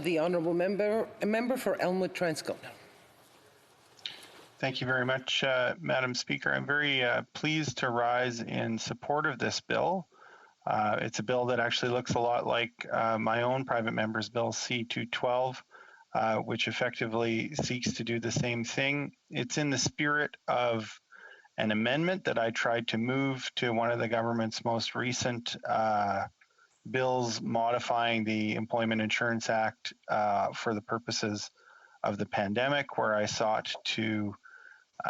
The Honourable Member for Elmwood Transcone. Thank you very much, Madam Speaker. I'm very pleased to rise in support of this bill. It's a bill that actually looks a lot like my own private member's bill C-212, which effectively seeks to do the same thing. It's in the spirit of an amendment that I tried to move to one of the government's most recent bills modifying the Employment Insurance Act for the purposes of the pandemic, where I sought to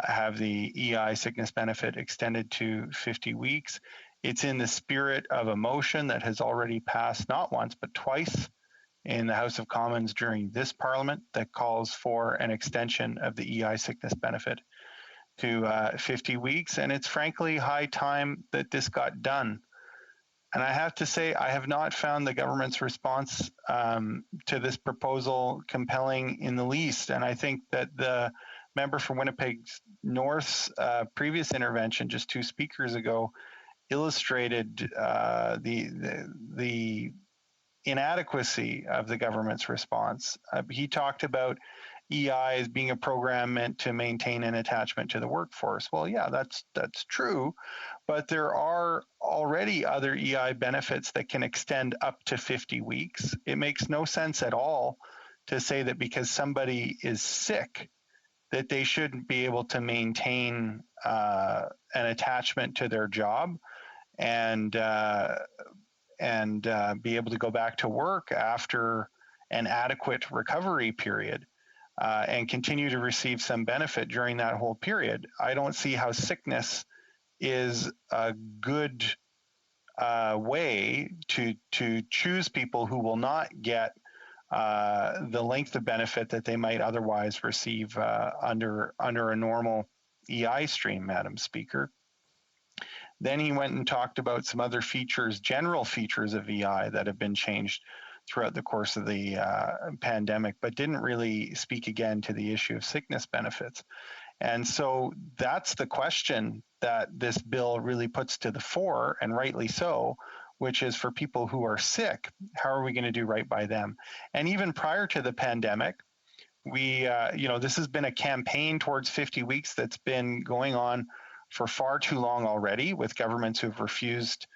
have the EI sickness benefit extended to 50 weeks. It's in the spirit of a motion that has already passed not once, but twice in the House of Commons during this Parliament that calls for an extension of the EI sickness benefit to 50 weeks. And it's frankly high time that this got done. And I have to say, I have not found the government's response to this proposal compelling in the least. And I think that the member for Winnipeg North's previous intervention just 2 speakers ago illustrated the inadequacy of the government's response. He talked about EI as being a program meant to maintain an attachment to the workforce. Well, yeah, that's true, but there are already other EI benefits that can extend up to 50 weeks. It makes no sense at all to say that because somebody is sick, that they shouldn't be able to maintain an attachment to their job and be able to go back to work after an adequate recovery period and continue to receive some benefit during that whole period. I don't see how sickness is a good way to choose people who will not get the length of benefit that they might otherwise receive under a normal EI stream, Madam Speaker. Then he went and talked about some other features, general features of EI that have been changed throughout the course of the pandemic, but didn't really speak again to the issue of sickness benefits. And so that's the question that this bill really puts to the fore, and rightly so, which is for people who are sick, how are we going to do right by them? And even prior to the pandemic, this has been a campaign towards 50 weeks that's been going on for far too long already, with governments who've refused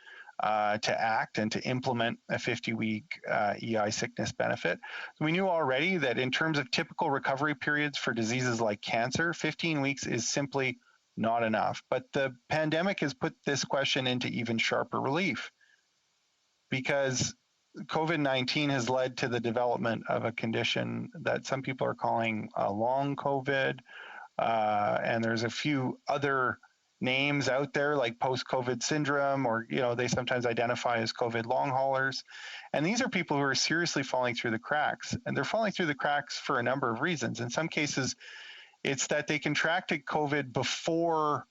to act and to implement a 50-week EI sickness benefit. We knew already that in terms of typical recovery periods for diseases like cancer, 15 weeks is simply not enough. But the pandemic has put this question into even sharper relief, because COVID-19 has led to the development of a condition that some people are calling long COVID, and there's a few other names out there like post-COVID syndrome, or they sometimes identify as COVID long haulers. And these are people who are seriously falling through the cracks, and they're falling through the cracks for a number of reasons. In some cases, it's that they contracted COVID before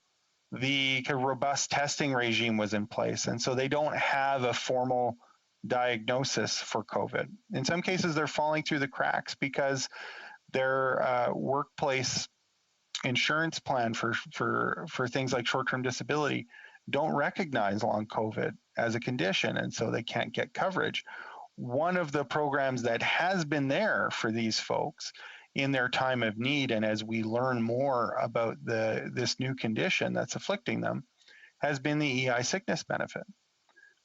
the robust testing regime was in place, and so they don't have a formal diagnosis for COVID. In some cases, they're falling through the cracks because their workplace insurance plan for things like short-term disability don't recognize long COVID as a condition, and so they can't get coverage. One of the programs that has been there for these folks in their time of need, and as we learn more about this new condition that's afflicting them, has been the EI sickness benefit.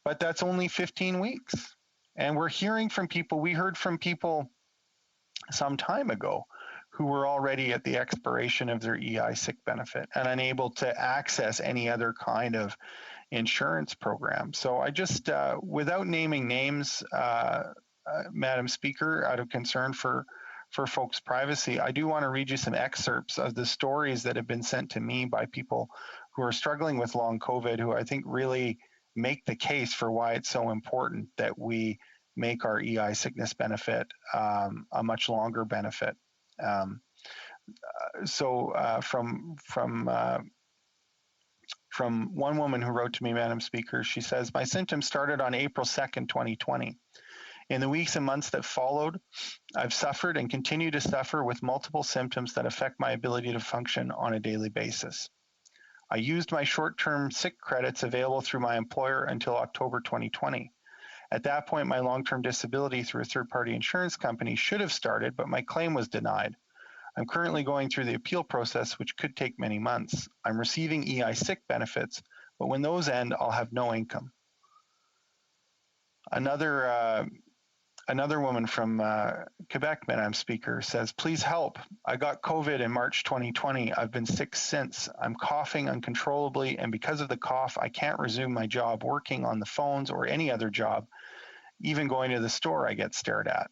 But that's only 15 weeks. And we heard from people some time ago who were already at the expiration of their EI sick benefit and unable to access any other kind of insurance program. So I just, without naming names, Madam Speaker, out of concern for folks' privacy, I do want to read you some excerpts of the stories that have been sent to me by people who are struggling with long COVID, who I think really make the case for why it's so important that we make our EI sickness benefit a much longer benefit. From one woman who wrote to me, Madam Speaker, she says, "My symptoms started on April 2nd, 2020. In the weeks and months that followed, I've suffered and continue to suffer with multiple symptoms that affect my ability to function on a daily basis. I used my short-term sick credits available through my employer until October 2020. At that point, my long-term disability through a third-party insurance company should have started, but my claim was denied. I'm currently going through the appeal process, which could take many months. I'm receiving EI sick benefits, but when those end, I'll have no income. Another woman from Quebec, Madam Speaker, says, please help. I got COVID in March 2020. I've been sick since. I'm coughing uncontrollably, and because of the cough, I can't resume my job working on the phones or any other job. Even going to the store, I get stared at.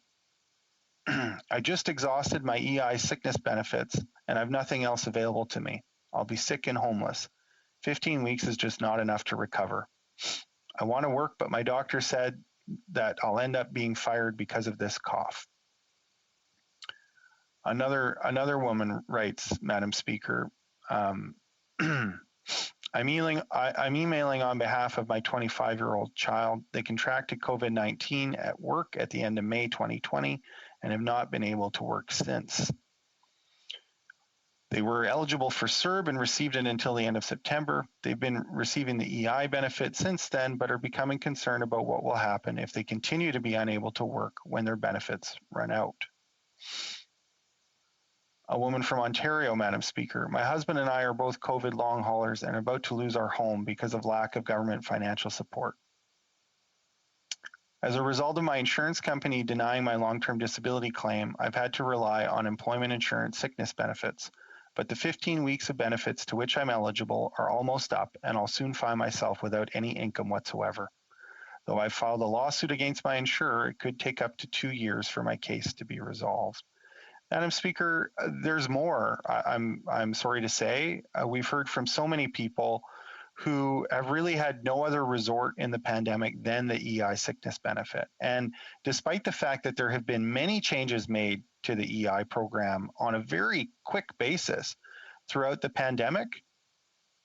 I just exhausted my EI sickness benefits, and I have nothing else available to me. I'll be sick and homeless. 15 weeks is just not enough to recover. I want to work, but my doctor said that I'll end up being fired because of this cough. Another woman writes, Madam Speaker, I'm emailing on behalf of my 25-year-old child. They contracted COVID-19 at work at the end of May 2020 and have not been able to work since. They were eligible for CERB and received it until the end of September. They've been receiving the EI benefit since then, but are becoming concerned about what will happen if they continue to be unable to work when their benefits run out. A woman from Ontario, Madam Speaker. My husband and I are both COVID long haulers and are about to lose our home because of lack of government financial support. As a result of my insurance company denying my long-term disability claim, I've had to rely on employment insurance sickness benefits. But the 15 weeks of benefits to which I'm eligible are almost up, and I'll soon find myself without any income whatsoever. Though I've filed a lawsuit against my insurer, it could take up to 2 years for my case to be resolved. Madam Speaker, there's more. I'm sorry to say. We've heard from so many people who have really had no other resort in the pandemic than the EI sickness benefit. And despite the fact that there have been many changes made to the EI program on a very quick basis throughout the pandemic,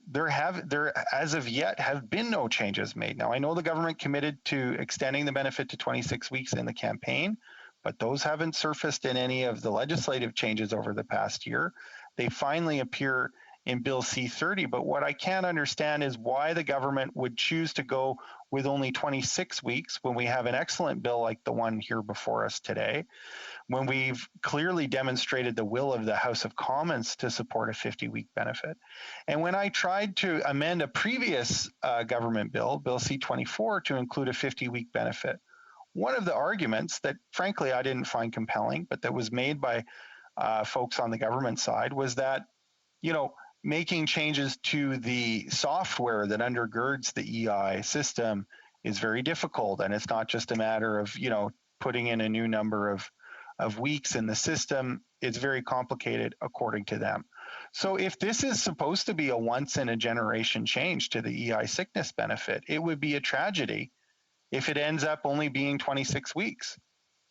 there as of yet have been no changes made. Now, I know the government committed to extending the benefit to 26 weeks in the campaign, but those haven't surfaced in any of the legislative changes over the past year. They finally appear in Bill C-30, but what I can't understand is why the government would choose to go with only 26 weeks when we have an excellent bill like the one here before us today, when we've clearly demonstrated the will of the House of Commons to support a 50-week benefit. And when I tried to amend a previous government bill, Bill C-24, to include a 50-week benefit, one of the arguments that, frankly, I didn't find compelling, but that was made by folks on the government side was that, making changes to the software that undergirds the EI system is very difficult. And it's not just a matter of, putting in a new number of weeks in the system. It's very complicated according to them. So if this is supposed to be a once in a generation change to the EI sickness benefit, it would be a tragedy if it ends up only being 26 weeks.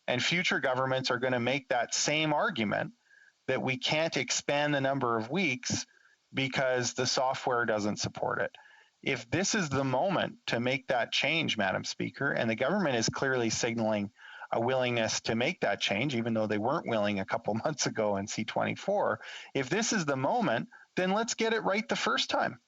And future governments are going to make that same argument that we can't expand the number of weeks because the software doesn't support it. If this is the moment to make that change, Madam Speaker, and the government is clearly signaling a willingness to make that change, even though they weren't willing a couple months ago in C-24, if this is the moment, then let's get it right the first time.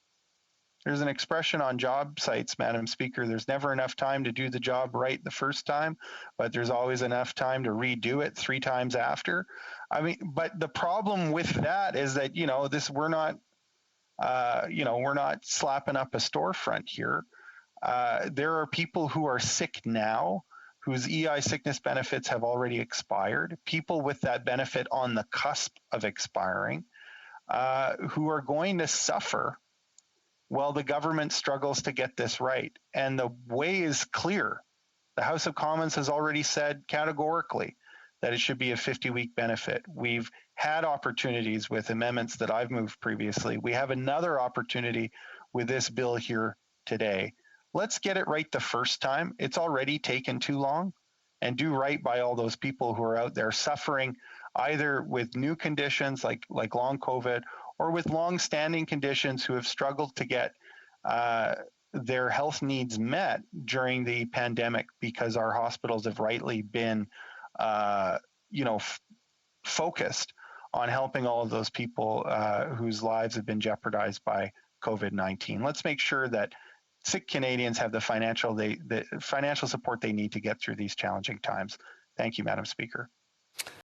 There's an expression on job sites, Madam Speaker, there's never enough time to do the job right the first time, but there's always enough time to redo it 3 times after. But the problem with that is that, we're not slapping up a storefront here. There are people who are sick now whose EI sickness benefits have already expired, people with that benefit on the cusp of expiring, who are going to suffer while the government struggles to get this right. And the way is clear. The House of Commons has already said categorically that it should be a 50-week benefit. We've had opportunities with amendments that I've moved previously. We have another opportunity with this bill here today. Let's get it right the first time. It's already taken too long, and do right by all those people who are out there suffering either with new conditions like long COVID or with long-standing conditions who have struggled to get their health needs met during the pandemic because our hospitals have rightly been focused on helping all of those people whose lives have been jeopardized by COVID-19. Let's make sure that sick Canadians have the financial support they need to get through these challenging times. Thank you, Madam Speaker.